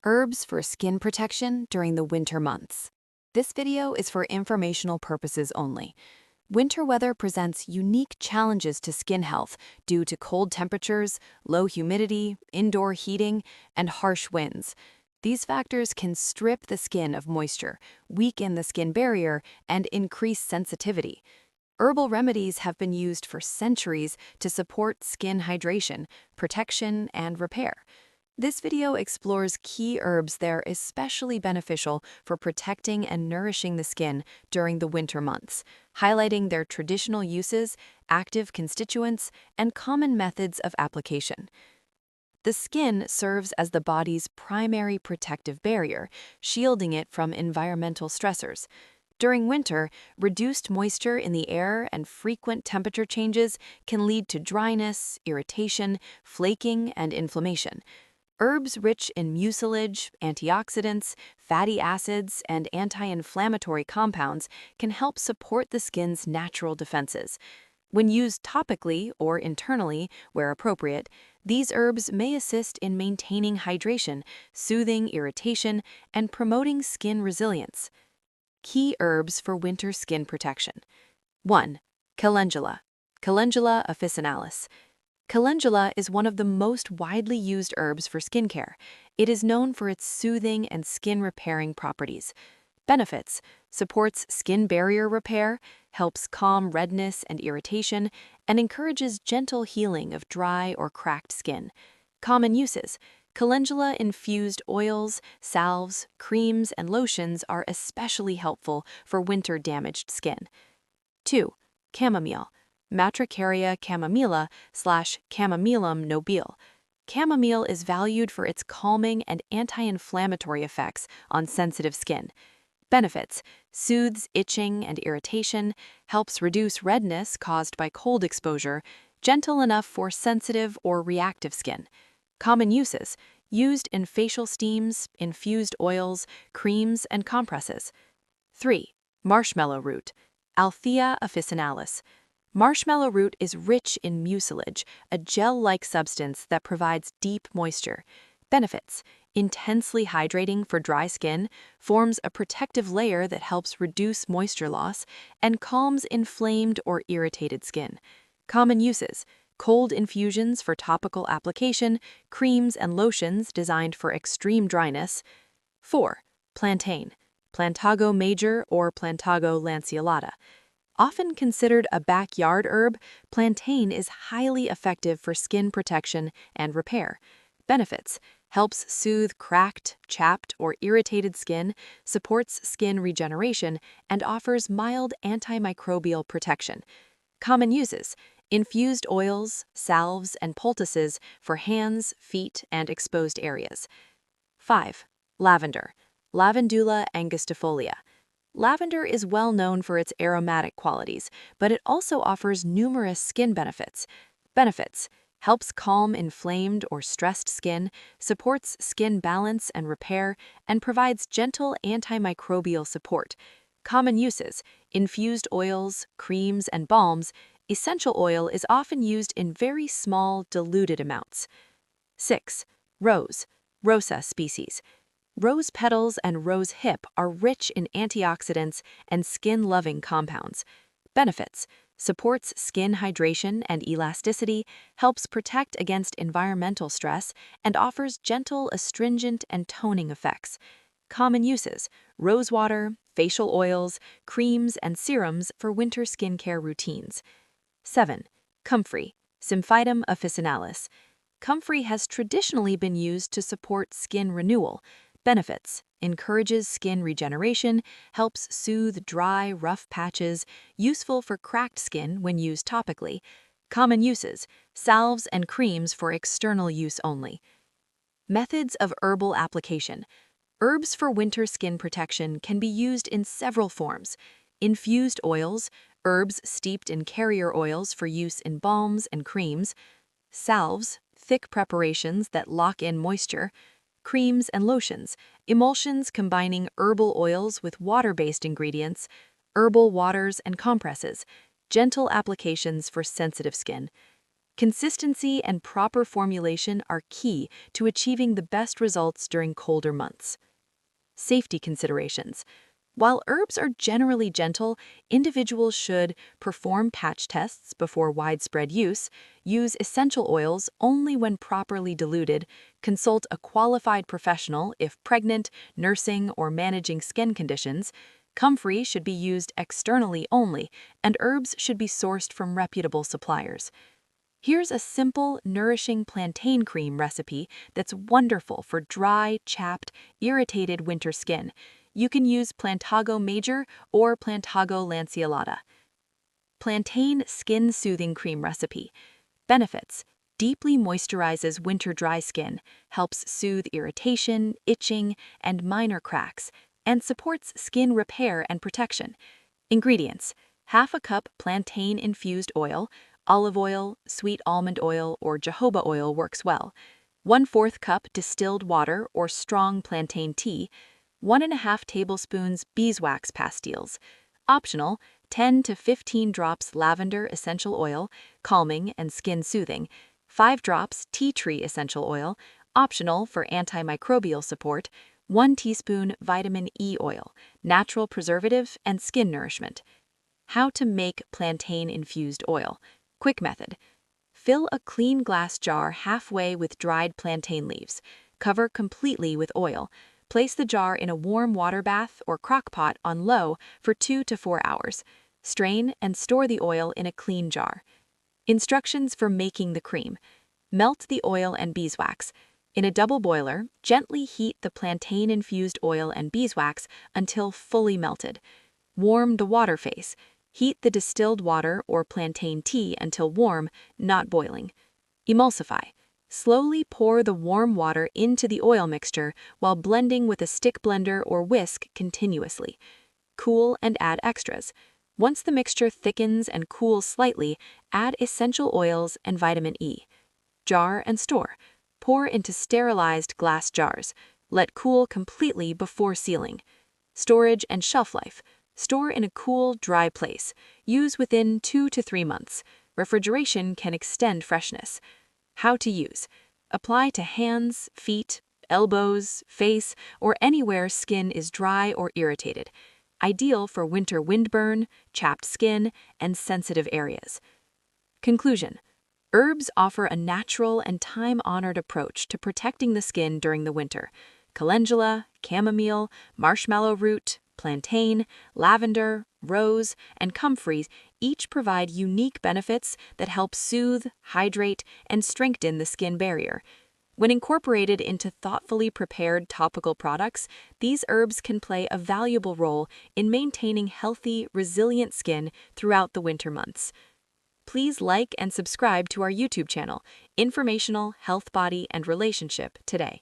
Herbs for skin protection during the winter months. This video is for informational purposes only. Winter weather presents unique challenges to skin health due to cold temperatures, low humidity, indoor heating, and harsh winds. These factors can strip the skin of moisture, weaken the skin barrier, and increase sensitivity. Herbal remedies have been used for centuries to support skin hydration, protection, and repair. This video explores key herbs that are especially beneficial for protecting and nourishing the skin during the winter months, highlighting their traditional uses, active constituents, and common methods of application. The skin serves as the body's primary protective barrier, shielding it from environmental stressors. During winter, reduced moisture in the air and frequent temperature changes can lead to dryness, irritation, flaking, and inflammation. Herbs rich in mucilage, antioxidants, fatty acids, and anti-inflammatory compounds can help support the skin's natural defenses. When used topically or internally, where appropriate, these herbs may assist in maintaining hydration, soothing irritation, and promoting skin resilience. Key herbs for winter skin protection. 1. Calendula. Calendula officinalis. Calendula is one of the most widely used herbs for skincare. It is known for its soothing and skin-repairing properties. Benefits: supports skin barrier repair, helps calm redness and irritation, and encourages gentle healing of dry or cracked skin. Common uses: calendula-infused oils, salves, creams, and lotions are especially helpful for winter-damaged skin. 2. Chamomile. Matricaria chamomilla / Chamomillum nobile. Chamomile is valued for its calming and anti-inflammatory effects on sensitive skin. Benefits: soothes itching and irritation, helps reduce redness caused by cold exposure, gentle enough for sensitive or reactive skin. Common uses: used in facial steams, infused oils, creams, and compresses. 3. Marshmallow root. Althea officinalis. Marshmallow root is rich in mucilage, a gel-like substance that provides deep moisture. Benefits: intensely hydrating for dry skin, forms a protective layer that helps reduce moisture loss, and calms inflamed or irritated skin. Common uses: cold infusions for topical application, creams and lotions designed for extreme dryness. 4. Plantain. Plantago major or Plantago lanceolata. Often considered a backyard herb, plantain is highly effective for skin protection and repair. Benefits: helps soothe cracked, chapped, or irritated skin, supports skin regeneration, and offers mild antimicrobial protection. Common uses: infused oils, salves, and poultices for hands, feet, and exposed areas. 5. Lavender. Lavandula angustifolia. Lavender is well known for its aromatic qualities, but it also offers numerous skin benefits. Benefits: helps calm inflamed or stressed skin, supports skin balance and repair, and provides gentle antimicrobial support. Common uses: infused oils, creams, and balms. Essential oil is often used in very small, diluted amounts. 6. Rose. Rosa species. Rose petals and rose hip are rich in antioxidants and skin-loving compounds. Benefits: supports skin hydration and elasticity, helps protect against environmental stress, and offers gentle astringent and toning effects. Common uses: rosewater, facial oils, creams, and serums for winter skincare routines. 7. Comfrey. Symphytum officinalis. Comfrey has traditionally been used to support skin renewal. Benefits: encourages skin regeneration, helps soothe dry, rough patches, useful for cracked skin when used topically. Common uses: salves and creams for external use only. Methods of herbal application. Herbs for winter skin protection can be used in several forms. Infused oils, herbs steeped in carrier oils for use in balms and creams. Salves, thick preparations that lock in moisture. Creams and lotions, emulsions combining herbal oils with water-based ingredients, herbal waters and compresses, gentle applications for sensitive skin. Consistency and proper formulation are key to achieving the best results during colder months. Safety considerations. While herbs are generally gentle, individuals should perform patch tests before widespread use essential oils only when properly diluted, consult a qualified professional if pregnant, nursing, or managing skin conditions. Comfrey should be used externally only, and herbs should be sourced from reputable suppliers. Here's a simple, nourishing plantain cream recipe that's wonderful for dry, chapped, irritated winter skin. You can use Plantago Major or Plantago Lanceolata. Plantain Skin Soothing Cream Recipe. Benefits: deeply moisturizes winter dry skin, helps soothe irritation, itching, and minor cracks, and supports skin repair and protection. Ingredients: half a cup plantain-infused oil, olive oil, sweet almond oil, or jojoba oil works well. 1/4 cup distilled water or strong plantain tea. 1½ tablespoons beeswax pastilles. Optional: 10 to 15 drops lavender essential oil, calming and skin soothing. 5 drops tea tree essential oil, optional for antimicrobial support. 1 teaspoon vitamin E oil, natural preservative and skin nourishment. How to make plantain-infused oil. Quick method. Fill a clean glass jar halfway with dried plantain leaves. Cover completely with oil. Place the jar in a warm water bath or crock pot on low for 2 to 4 hours. Strain and store the oil in a clean jar. Instructions for making the cream. Melt the oil and beeswax. In a double boiler, gently heat the plantain-infused oil and beeswax until fully melted. Warm the water phase. Heat the distilled water or plantain tea until warm, not boiling. Emulsify. Slowly pour the warm water into the oil mixture while blending with a stick blender or whisk continuously. Cool and add extras. Once the mixture thickens and cools slightly, add essential oils and vitamin E. Jar and store. Pour into sterilized glass jars. Let cool completely before sealing. Storage and shelf life. Store in a cool, dry place. Use within 2 to 3 months. Refrigeration can extend freshness. How to use. Apply to hands, feet, elbows, face, or anywhere skin is dry or irritated. Ideal for winter windburn, chapped skin, and sensitive areas. Conclusion. Herbs offer a natural and time-honored approach to protecting the skin during the winter. Calendula, chamomile, marshmallow root, plantain, lavender, rose, and comfrey each provide unique benefits that help soothe, hydrate, and strengthen the skin barrier. When incorporated into thoughtfully prepared topical products, these herbs can play a valuable role in maintaining healthy, resilient skin throughout the winter months. Please like and subscribe to our YouTube channel, Informational Health, Body, and Relationship today.